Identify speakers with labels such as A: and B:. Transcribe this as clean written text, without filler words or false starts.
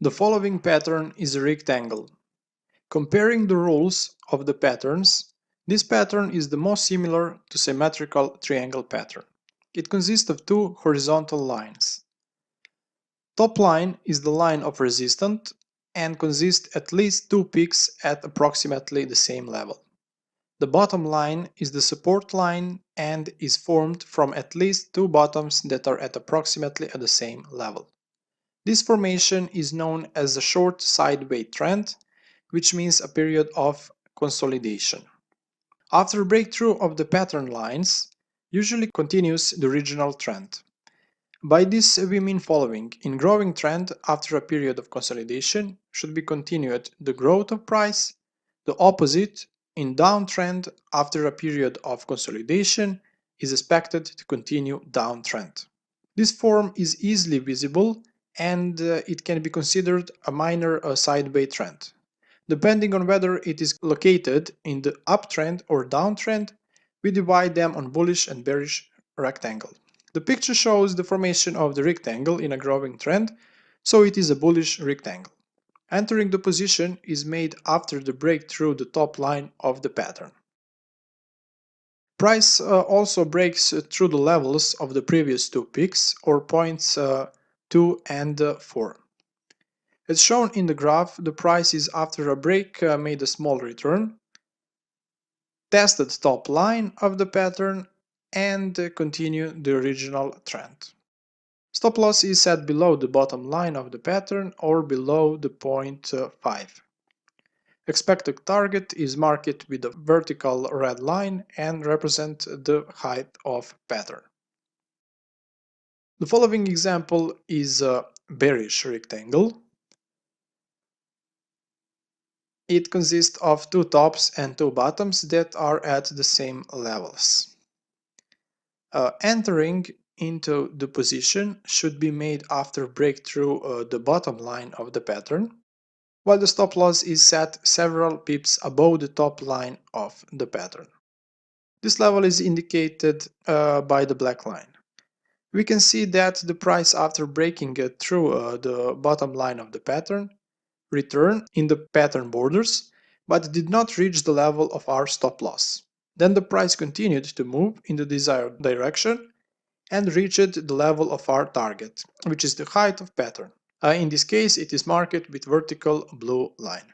A: The following pattern is a rectangle. Comparing the rules of the patterns, this pattern is the most similar to symmetrical triangle pattern. It consists of two horizontal lines. Top line is the line of resistance and consists at least two peaks at approximately the same level. The bottom line is the support line and is formed from at least two bottoms that are at approximately at the same level. This formation is known as a short sideways trend, which means a period of consolidation. After breakthrough of the pattern lines, usually continues the original trend. By this we mean following. In growing trend, after a period of consolidation, should be continued the growth of price. The opposite, in downtrend, after a period of consolidation, is expected to continue downtrend. This form is easily visible and it can be considered a minor sideways trend. Depending on whether it is located in the uptrend or downtrend, we divide them on bullish and bearish rectangle. The picture shows the formation of the rectangle in a growing trend, so it is a bullish rectangle. Entering the position is made after the break through the top line of the pattern. Price also breaks through the levels of the previous two peaks or points 2 and 4. As shown in the graph, the price is after a break made a small return, tested top line of the pattern and continue the original trend. Stop loss is set below the bottom line of the pattern or below the point 5. Expected target is marked with a vertical red line and represent the height of pattern. The following example is a bearish rectangle. It consists of two tops and two bottoms that are at the same levels. Entering into the position should be made after breakthrough the bottom line of the pattern, while the stop loss is set several pips above the top line of the pattern. This level is indicated by the black line. We can see that the price after breaking through the bottom line of the pattern returned in the pattern borders, but did not reach the level of our stop loss. Then the price continued to move in the desired direction and reached the level of our target, which is the height of pattern. In this case, it is marked with vertical blue line.